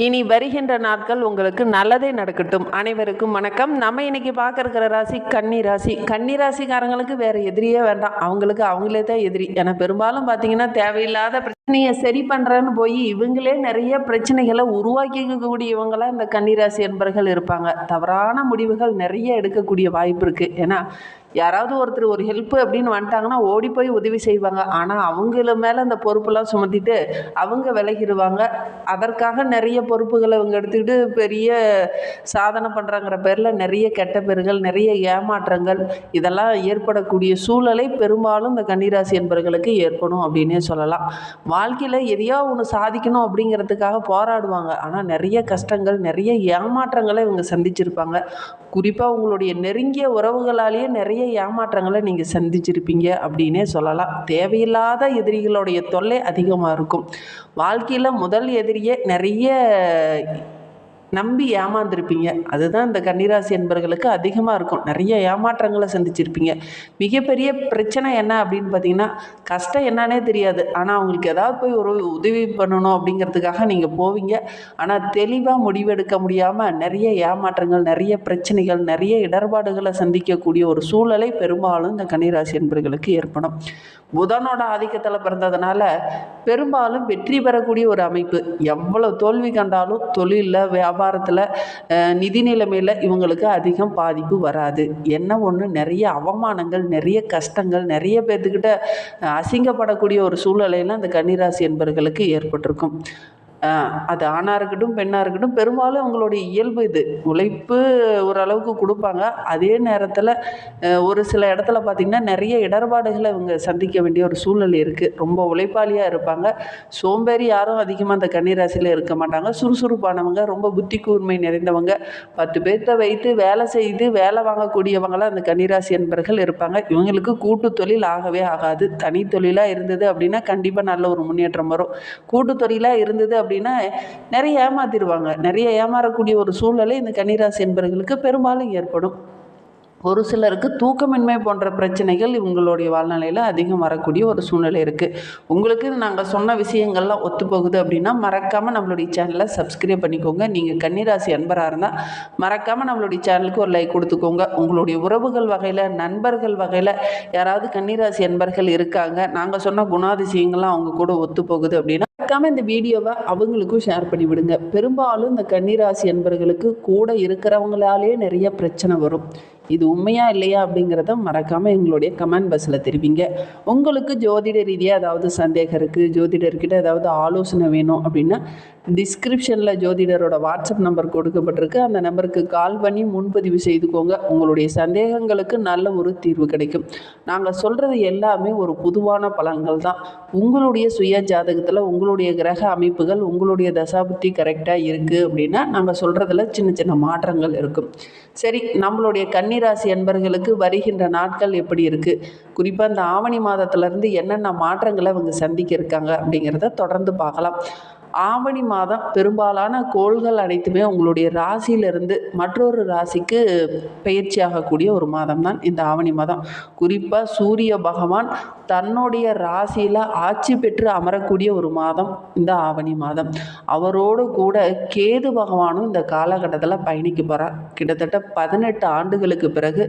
இனி வருகின்ற நாட்கள் உங்களுக்கு நல்லதே நடக்கட்டும். அனைவருக்கும் வணக்கம். நம்ம இன்னைக்கு பார்க்க இருக்கிற ராசி கன்னி ராசி. கன்னி ராசிக்காரங்களுக்கு வேற எதிரியே வேண்டாம், அவங்களுக்கு அவங்களே தான் எதிரி. ஏன்னா பெரும்பாலும் பார்த்தீங்கன்னா தேவையில்லாத பிரச்சனையை சரி பண்ணுறேன்னு போய் இவங்களே நிறைய பிரச்சனைகளை உருவாக்கிக்கக்கூடியவங்களா இந்த கன்னிராசி என்பர்கள் இருப்பாங்க. தவறான முடிவுகள் நிறைய எடுக்கக்கூடிய வாய்ப்பு இருக்குது. ஏன்னா யாராவது ஒருத்தர் ஒரு ஹெல்ப்பு அப்படின்னு வந்துட்டாங்கன்னா ஓடி போய் உதவி செய்வாங்க. ஆனால் அவங்கள மேலே அந்த பொறுப்பெல்லாம் சுமத்திட்டு அவங்க விலகிடுவாங்க. அதற்காக நிறைய பொறுப்புகளை அவங்க எடுத்துக்கிட்டு பெரிய சாதனை பண்ணுறாங்கிற பேரில் நிறைய கெட்ட பேர்கள், நிறைய ஏமாற்றங்கள் இதெல்லாம் ஏற்படக்கூடிய சூழலை பெரும்பாலும் இந்த கன்னிராசி என்பவர்களுக்கு ஏற்படும் அப்படின்னே சொல்லலாம். வாழ்க்கையில் எதையோ ஒன்று சாதிக்கணும் அப்படிங்கிறதுக்காக போராடுவாங்க. ஆனால் நிறைய கஷ்டங்கள், நிறைய ஏமாற்றங்களை இவங்க சந்திச்சிருப்பாங்க. குறிப்பாக உங்களுடைய நெருங்கிய உறவுகளாலேயே நிறைய ஏமாற்றங்களை நீங்கள் சந்திச்சிருப்பீங்க அப்படின்னே சொல்லலாம். தேவையில்லாத எதிரிகளுடைய தொல்லை அதிகமாக இருக்கும். வாழ்க்கையில் முதல் எதிரியே நிறைய நம்பி ஏமாந்துருப்பீங்க. அதுதான் இந்த கன்னிராசி என்பவர்களுக்கு அதிகமாக இருக்கும். நிறைய ஏமாற்றங்களை சந்திச்சிருப்பீங்க. மிகப்பெரிய பிரச்சனை என்ன அப்படின்னு பார்த்தீங்கன்னா, கஷ்டம் என்னன்னே தெரியாது. ஆனால் அவங்களுக்கு ஏதாவது போய் ஒரு உதவி பண்ணணும் அப்படிங்கிறதுக்காக நீங்கள் போவீங்க. ஆனால் தெளிவாக முடிவெடுக்க முடியாமல் நிறைய ஏமாற்றங்கள், நிறைய பிரச்சனைகள், நிறைய இடர்பாடுகளை சந்திக்கக்கூடிய ஒரு சூழலை பெரும்பாலும் இந்த கன்னிராசி என்பவர்களுக்கு ஏற்படும். புதனோட ஆதிக்கத்தில் பிறந்ததுனால பெரும்பாலும் வெற்றி பெறக்கூடிய ஒரு அமைப்பு. எவ்வளோ தோல்வி கண்டாலும் தொழிலில், வியாபாரத்தில், நிதி நிலைமையில் இவங்களுக்கு அதிகம் பாதிப்பு வராது. என்ன ஒன்று, நிறைய அவமானங்கள், நிறைய கஷ்டங்கள், நிறைய பேர்த்துக்கிட்ட அசிங்கப்படக்கூடிய ஒரு சூழ்நிலையெல்லாம் இந்த கன்னிராசி என்பவர்களுக்கு ஏற்பட்டிருக்கும். அது ஆணாக இருக்கட்டும் பெண்ணாக இருக்கட்டும், பெரும்பாலும் அவங்களுடைய இயல்பு இது. உழைப்பு ஓரளவுக்கு கொடுப்பாங்க. அதே நேரத்தில் ஒரு சில இடத்துல பார்த்திங்கன்னா நிறைய இடர்பாடுகளை இவங்க சந்திக்க வேண்டிய ஒரு சூழ்நிலை இருக்குது. ரொம்ப உழைப்பாளியாக இருப்பாங்க. சோம்பேறி யாரும் அதிகமாக அந்த கன்னிராசியில் இருக்க மாட்டாங்க. சுறுசுறுப்பானவங்க, ரொம்ப புத்தி கூர்மை நிறைந்தவங்க, 10 பேர்த்த வைத்து வேலை செய்து வேலை வாங்கக்கூடியவங்களாம் அந்த கன்னிராசி என்பவர்கள் இருப்பாங்க. இவங்களுக்கு கூட்டு தொழில் ஆகவே ஆகாது. தனி தொழிலாக இருந்தது அப்படின்னா கண்டிப்பாக நல்ல ஒரு முன்னேற்றம் வரும். கூட்டு தொழிலாக இருந்தது அப்படின்னா நிறைய ஏமாத்திடுவாங்க. நிறைய ஏமாறக்கூடிய ஒரு சூழ்நிலை இந்த கன்னிராசி என்பவர்களுக்கு பெரும்பாலும் ஏற்படும். ஒரு சிலருக்கு தூக்கமின்மை போன்ற பிரச்சனைகள் இவங்களுடைய வாழ்நிலையில் அதிகம் வரக்கூடிய ஒரு சூழ்நிலை இருக்குது. உங்களுக்கு நாங்கள் சொன்ன விஷயங்கள்லாம் ஒத்து போகுது அப்படின்னா மறக்காமல் நம்மளுடைய சேனலை சப்ஸ்கிரைப் பண்ணிக்கோங்க. நீங்கள் கன்னிராசி அன்பராக இருந்தால் மறக்காமல் நம்மளுடைய சேனலுக்கு ஒரு லைக் கொடுத்துக்கோங்க. உங்களுடைய உறவுகள் வகையில், நண்பர்கள் வகையில் யாராவது கன்னிராசி அன்பர்கள் இருக்காங்க, நாங்கள் சொன்ன குணாதிசயங்கள்லாம் அவங்க கூட ஒத்து போகுது அப்படின்னா மறக்காமல் இந்த வீடியோவை அவங்களுக்கும் ஷேர் பண்ணி விடுங்க. பெரும்பாலும் இந்த கன்னிராசி அன்பர்களுக்கு கூட இருக்கிறவங்களாலே நிறைய பிரச்சனை வரும். இது உண்மையா இல்லையா அப்படிங்கிறத மறக்காமல் எங்களுடைய கமெண்ட் பாக்ஸில் தெரிவிங்க. உங்களுக்கு ஜோதிட ரீதியாக ஏதாவது சந்தேகம் இருக்குது, ஜோதிடர்கிட்ட ஏதாவது ஆலோசனை வேணும் அப்படின்னா டிஸ்கிரிப்ஷனில் ஜோதிடரோட வாட்ஸ்அப் நம்பர் கொடுக்கப்பட்டிருக்கு. அந்த நம்பருக்கு கால் பண்ணி முன்பதிவு செய்துக்கோங்க. உங்களுடைய சந்தேகங்களுக்கு நல்ல ஒரு தீர்வு கிடைக்கும். நாங்கள் சொல்கிறது எல்லாமே ஒரு பொதுவான பலன்கள் தான். உங்களுடைய சுய ஜாதகத்தில் உங்களுடைய கிரக அமைப்புகள், உங்களுடைய தசாபுத்தி கரெக்டாக இருக்குது அப்படின்னா நாங்கள் சொல்கிறதுல சின்ன சின்ன மாற்றங்கள் இருக்கும். சரி, நம்மளுடைய கன்னிராசி என்பர்களுக்கு வருகின்ற நாட்கள் எப்படி இருக்குது, குறிப்பாக இந்த ஆவணி மாதத்துலேருந்து என்னென்ன மாற்றங்களை அவங்க சந்திக்க இருக்காங்க அப்படிங்கிறத தொடர்ந்து பார்க்கலாம். ஆவணி மாதம் பெரும்பாலான கோள்கள் அனைத்துமே உங்களுடைய ராசியிலிருந்து மற்றொரு ராசிக்கு பயிற்சி ஆகக்கூடிய ஒரு மாதம் தான் இந்த ஆவணி மாதம். குறிப்பாக சூரிய பகவான் தன்னுடைய ராசியில் ஆட்சி பெற்று அமரக்கூடிய ஒரு மாதம் இந்த ஆவணி மாதம். அவரோடு கூட கேது பகவானும் இந்த காலகட்டத்தில் பயணிக்க போகிறார். கிட்டத்தட்ட 18 ஆண்டுகளுக்கு பிறகு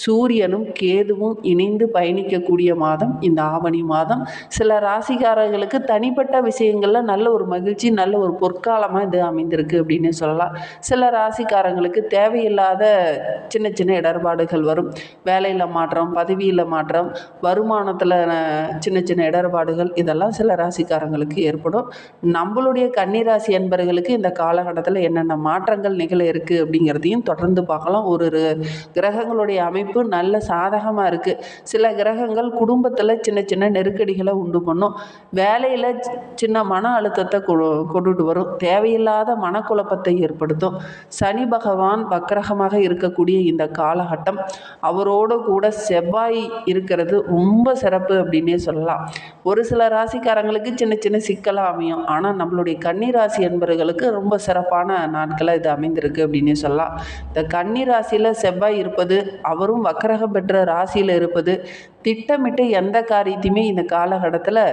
சூரியனும் கேதுவும் இணைந்து பயணிக்கக்கூடிய மாதம் இந்த ஆவணி மாதம். சில ராசிக்காரர்களுக்கு தனிப்பட்ட விஷயங்களில் நல்ல ஒரு மகிழ்ச்சி, நல்ல ஒரு பொற்காலமாக இது அமைந்திருக்கு அப்படின்னு சொல்லலாம். சில ராசிக்காரங்களுக்கு தேவையில்லாத சின்ன சின்ன இடர்பாடுகள் வரும். வேலையில் மாற்றம், பதவியில் மாற்றம், வருமானத்தில் சின்ன சின்ன இடர்பாடுகள், இதெல்லாம் சில ராசிக்காரங்களுக்கு ஏற்படும். நம்மளுடைய கன்னிராசி என்பவர்களுக்கு இந்த காலகட்டத்தில் என்னென்ன மாற்றங்கள் நிகழ இருக்குது அப்படிங்கிறதையும் தொடர்ந்து பார்க்கலாம். ஒரு கிரகங்களுடைய அமைப்பு நல்ல சாதகமாக இருக்குது. சில கிரகங்கள் குடும்பத்தில் சின்ன சின்ன நெருக்கடிகளை உண்டு பண்ணும். வேலையில் சின்ன மன அழுத்தத்தை கொண்டுட்டு வரும். தேவையில்லாத மனக்குழப்பத்தை ஏற்படுத்தும். சனி பகவான் வக்கிரகமாக இருக்கக்கூடிய இந்த காலகட்டம், அவரோடு கூட செவ்வாய் இருக்கிறது ரொம்ப சிறப்பாக சிறப்பு அப்படின்னே சொல்லலாம். ஒரு சில ராசிக்காரங்களுக்கு சின்ன சின்ன சிக்கலாக அமையும். ஆனால் நம்மளுடைய கன்னி ராசி என்பவர்களுக்கு ரொம்ப சிறப்பான நாட்களாக இது அமைந்திருக்கு அப்படின்னே சொல்லலாம். இந்த கன்னி ராசியில் செவ்வாய் இருப்பது, அவரும் வக்கரகம் பெற்ற ராசியில் இருப்பது, திட்டமிட்டு எந்த காரியத்தையுமே இந்த காலகட்டத்தில்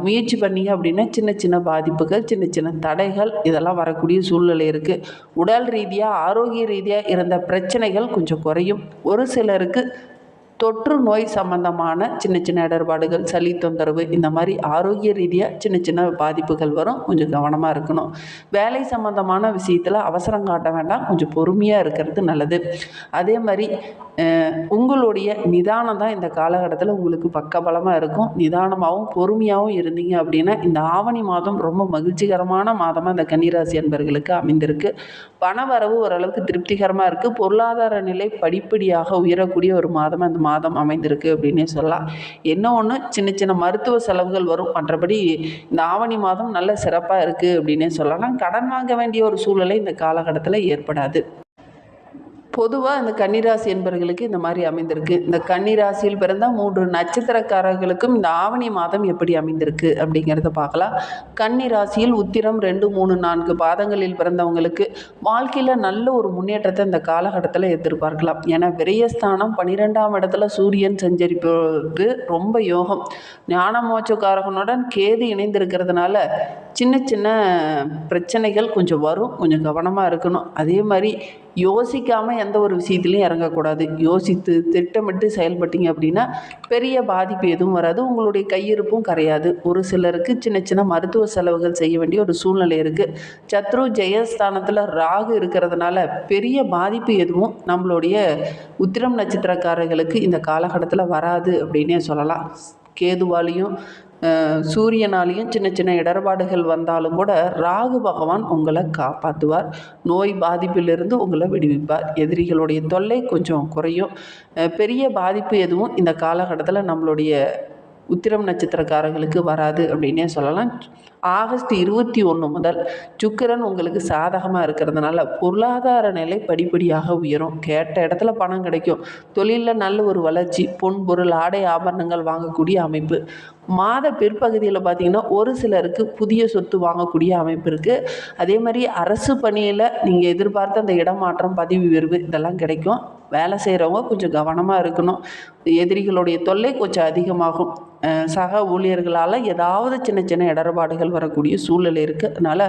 முயற்சி பண்ணீங்க அப்படின்னா சின்ன சின்ன பாதிப்புகள், சின்ன சின்ன தடைகள் இதெல்லாம் வரக்கூடிய சூழ்நிலை இருக்குது. உடல் ரீதியாக, ஆரோக்கிய ரீதியாக இருந்த பிரச்சனைகள் கொஞ்சம் குறையும். ஒரு சிலருக்கு தொற்று நோய் சம்பந்தமான சின்ன சின்ன இடர்பாடுகள், சளி தொந்தரவு, இந்த மாதிரி ஆரோக்கிய ரீதியாக சின்ன சின்ன பாதிப்புகள் வரும். கொஞ்சம் கவனமாக இருக்கணும். வேலை சம்பந்தமான விஷயத்தில் அவசரம் காட்ட வேண்டாம், கொஞ்சம் பொறுமையாக இருக்கிறது நல்லது. அதே மாதிரி உங்களுடைய நிதானம் தான் இந்த காலகட்டத்தில் உங்களுக்கு பக்கபலமாக இருக்கும். நிதானமாகவும் பொறுமையாகவும் இருந்தீங்க அப்படின்னா இந்த ஆவணி மாதம் ரொம்ப மகிழ்ச்சிகரமான மாதமாக இந்த கன்னிராசி அன்பர்களுக்கு அமைந்திருக்கு. பணவரவு ஓரளவுக்கு திருப்திகரமாக இருக்குது. பொருளாதார நிலை படிப்படியாக உயரக்கூடிய ஒரு மாதமாக இந்த மாதம் அமைந்திருக்கு அப்படின்னே சொல்லலாம். என்ன ஒன்று, சின்ன சின்ன மருத்துவ செலவுகள் வரும். மற்றபடி இந்த ஆவணி மாதம் நல்ல சிறப்பாக இருக்குது அப்படின்னே சொல்லலாம். கடன் வாங்க வேண்டிய ஒரு சூழ்நிலை இந்த காலகட்டத்தில் ஏற்படாது. பொதுவாக இந்த கன்னிராசி என்பவர்களுக்கு இந்த மாதிரி அமைந்திருக்கு. இந்த கன்னிராசியில் பிறந்த 3 நட்சத்திரக்காரர்களுக்கும் இந்த ஆவணி மாதம் எப்படி அமைந்திருக்கு அப்படிங்கிறத பார்க்கலாம். கன்னிராசியில் உத்திரம் 2, 3, 4 பாதங்களில் பிறந்தவங்களுக்கு வாழ்க்கையில் நல்ல ஒரு முன்னேற்றத்தை இந்த காலகட்டத்தில் எதிர்பார்க்கலாம். ஏன்னா விரயஸ்தானம் 12ஆம் இடத்துல சூரியன் சஞ்சரிப்பது ரொம்ப யோகம். ஞான மோட்சக்காரகனுடன் கேது இணைந்திருக்கிறதுனால சின்ன சின்ன பிரச்சனைகள் கொஞ்சம் வரும். கொஞ்சம் கவனமாக இருக்கணும். அதே மாதிரி யோசிக்காமல் எந்த ஒரு விஷயத்துலையும் இறங்கக்கூடாது. யோசித்து திட்டமிட்டு செயல்பட்டீங்க அப்படின்னா பெரிய பாதிப்பு எதுவும் வராது. உங்களுடைய கையிருப்பும் கரையாது. ஒரு சிலருக்கு சின்ன சின்ன மருத்துவ செலவுகள் செய்ய வேண்டிய ஒரு சூழ்நிலை இருக்குது. சத்ரு ஜெயஸ்தானத்தில் ராகு இருக்கிறதுனால பெரிய பாதிப்பு எதுவும் நம்மளுடைய உத்திரம் நட்சத்திரக்காரர்களுக்கு இந்த காலகட்டத்தில் வராது அப்படின்னே சொல்லலாம். கேதுவாலையும் சூரியனாலையும் சின்ன சின்ன இடர்பாடுகள் வந்தாலும் கூட ராகு பகவான் உங்களை காப்பாற்றுவார். நோய் பாதிப்பிலிருந்து உங்களை விடுவிப்பார். எதிரிகளுடைய தொல்லை கொஞ்சம் குறையும். பெரிய பாதிப்பு எதுவும் இந்த காலகட்டத்தில் நம்மளுடைய உத்திரம் நட்சத்திரக்காரர்களுக்கு வராது அப்படின்னே சொல்லலாம். ஆகஸ்ட் 21 முதல் சுக்கிரன் உங்களுக்கு சாதகமாக இருக்கிறதுனால பொருளாதார நிலை படிப்படியாக உயரும். கேட்ட இடத்துல பணம் கிடைக்கும். தொழிலில் நல்ல ஒரு வளர்ச்சி, பொன் பொருள் ஆடை ஆபரணங்கள் வாங்கக்கூடிய அமைப்பு. மாத பிற்பகுதியில் பார்த்திங்கன்னா ஒரு சிலருக்கு புதிய சொத்து வாங்கக்கூடிய அமைப்பு இருக்குது. அதே மாதிரி அரசு பணியில் நீங்கள் எதிர்பார்த்த அந்த இடமாற்றம், பதவி உயர்வு இதெல்லாம் கிடைக்கும். வேலை செய்கிறவங்க கொஞ்சம் கவனமாக இருக்கணும். எதிரிகளுடைய தொல்லை கொஞ்சம் அதிகமாகும். சக ஊழியர்களால் ஏதாவது சின்ன சின்ன இடர்பாடுகள் வரக்கூடிய சூழ்நிலை இருக்குது. அதனால்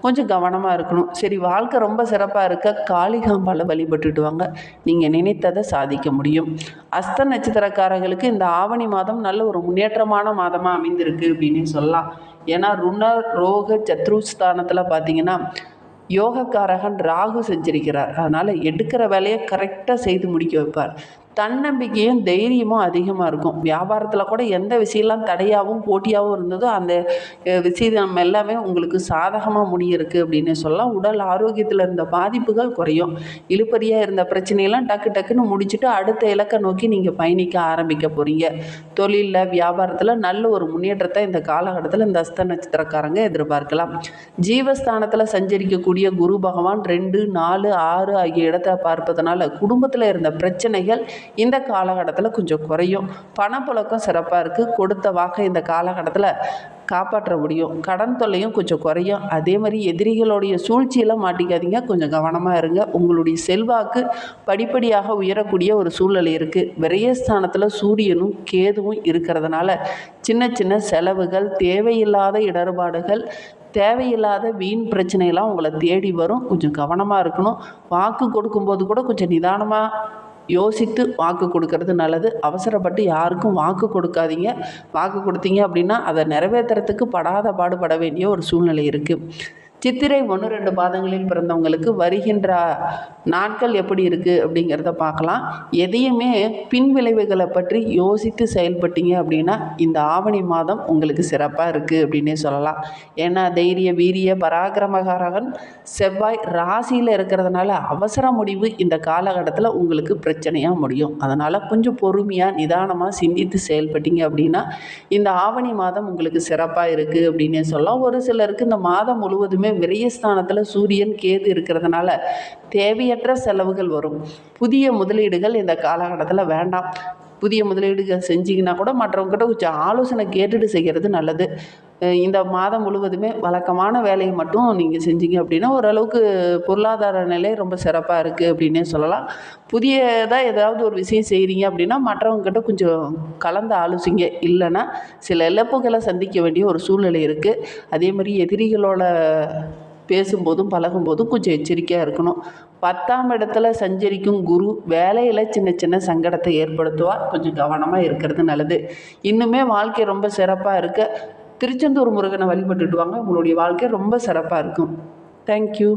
கொஞ்சம் கவனமாக இருக்கணும். சரி, வாழ்க்கை ரொம்ப சிறப்பாக இருக்க காளிகாம்பால வழிபட்டுட்டு வாங்க. நீங்கள் நினைத்ததை சாதிக்க முடியும். அஸ்த நட்சத்திரக்காரர்களுக்கு இந்த ஆவணி மாதம் நல்ல ஒரு முன்னேற்றமான மாதமாக அமைந்திருக்கு அப்படின்னு சொல்லலாம். ஏன்னா ருண ரோக சத்ருஸ்தானத்தில் பார்த்திங்கன்னா யோகக்காரகன் ராகு செஞ்சிருக்கிறார். அதனால் எடுக்கிற வேலையை கரெக்டாக செய்து முடிக்க வைப்பார். தன்னம்பிக்கையும் தைரியமும் அதிகமாக இருக்கும். வியாபாரத்தில் கூட எந்த விஷயம்லாம் தடையாகவும் போட்டியாகவும் இருந்ததோ அந்த விஷயம் எல்லாமே உங்களுக்கு சாதகமாக முடியிருக்கு அப்படின்னு சொல்லலாம். உடல் ஆரோக்கியத்தில் இருந்த பாதிப்புகள் குறையும். இழுபறியாக இருந்த பிரச்சனையெல்லாம் டக்கு டக்குன்னு முடிச்சுட்டு அடுத்த இலக்கை நோக்கி நீங்கள் பயணிக்க ஆரம்பிக்க போகிறீங்க. தொழிலில், வியாபாரத்தில் நல்ல ஒரு முன்னேற்றத்தை இந்த காலகட்டத்தில் இந்த அஸ்த நட்சத்திரக்காரங்க எதிர்பார்க்கலாம். ஜீவஸ்தானத்தில் சஞ்சரிக்கக்கூடிய குரு பகவான் 2, 4, 6 ஆகிய இடத்தை பார்ப்பதனால குடும்பத்தில் இருந்த பிரச்சனைகள் இந்த காலகட்டத்தில் கொஞ்சம் குறையும். பணப்புழக்கம் சிறப்பாக இருக்குது. கொடுத்த வாக்கை இந்த காலகட்டத்தில் காப்பாற்ற முடியும். கடன் தொல்லையும் கொஞ்சம் குறையும். அதே மாதிரி எதிரிகளுடைய சூழ்ச்சியெல்லாம் மாட்டிக்காதீங்க. கொஞ்சம் கவனமாக இருங்க. உங்களுடைய செல்வாக்கு படிப்படியாக உயரக்கூடிய ஒரு சூழ்நிலை இருக்குது. விரயஸ்தானத்தில் சூரியனும் கேதுவும் இருக்கிறதுனால சின்ன சின்ன செலவுகள், தேவையில்லாத இடர்பாடுகள், தேவையில்லாத வீண் பிரச்சனையெல்லாம் உங்களை தேடி வரும். கொஞ்சம் கவனமாக இருக்கணும். வாக்கு கொடுக்கும்போது கூட கொஞ்சம் நிதானமாக யோசித்து வாக்கு கொடுக்கறது நல்லது. அவசரப்பட்டு யாருக்கும் வாக்கு கொடுக்காதீங்க. வாக்கு கொடுத்தீங்க அப்படின்னா அதை நிறைவேற்றுறதுக்கு படாத பாடுபட வேண்டிய ஒரு சூழ்நிலை இருக்குது. சித்திரை 1, 2 பாதங்களில் பிறந்தவங்களுக்கு வருகின்ற நாட்கள் எப்படி இருக்குது அப்படிங்கிறத பார்க்கலாம். எதையுமே பின் விளைவுகளை பற்றி யோசித்து செயல்பட்டீங்க அப்படின்னா இந்த ஆவணி மாதம் உங்களுக்கு சிறப்பாக இருக்குது அப்படின்னே சொல்லலாம். ஏன்னா தைரிய, வீரிய, பராக்கிரமகாரகன் செவ்வாய் ராசியில் இருக்கிறதுனால அவசர முடிவு இந்த காலகட்டத்தில் உங்களுக்கு பிரச்சனையாக முடியும். அதனால் கொஞ்சம் பொறுமையாக நிதானமாக சிந்தித்து செயல்பட்டீங்க அப்படின்னா இந்த ஆவணி மாதம் உங்களுக்கு சிறப்பாக இருக்குது அப்படின்னே சொல்லலாம். ஒரு சிலருக்கு இந்த மாதம் முழுவதுமே விரயஸ்தானத்தில் சூரியன் கேது இருக்கிறதுனால தேவையற்ற செலவுகள் வரும். புதிய முதலீடுகள் இந்த காலகட்டத்தில் வேண்டாம். புதிய முதலீடுகள் செஞ்சிங்கன்னா கூட மற்றவங்ககிட்ட கொஞ்சம் ஆலோசனை கேட்டுட்டு செய்கிறது நல்லது. இந்த மாதம் முழுவதுமே வழக்கமான வேலையை மட்டும் நீங்கள் செஞ்சீங்க அப்படின்னா ஓரளவுக்கு பொருளாதார நிலை ரொம்ப சிறப்பாக இருக்குது அப்படின்னே சொல்லலாம். புதியதாக ஏதாவது ஒரு விஷயம் செய்கிறீங்க அப்படின்னா மற்றவங்ககிட்ட கொஞ்சம் கலந்து ஆலோசிங்க. இல்லைன்னா சில இழப்புகளை சந்திக்க வேண்டிய ஒரு சூழ்நிலை இருக்குது. அதே மாதிரி எதிரிகளோட பேசும்போதும் பழகும்போதும் கொஞ்சம் எச்சரிக்கையாக இருக்கணும். 10ஆம் இடத்துல சஞ்சரிக்கும் குரு வேலையில் சின்ன சின்ன சங்கடத்தை ஏற்படுத்துவார். கொஞ்சம் கவனமாக இருக்கிறது நல்லது. இன்னுமே வாழ்க்கை ரொம்ப சிறப்பாக இருக்க திருச்செந்தூர் முருகனை வழிபட்டுட்டு வாங்க. உங்களுடைய வாழ்க்கை ரொம்ப சிறப்பாக இருக்கும். தேங்க்யூ.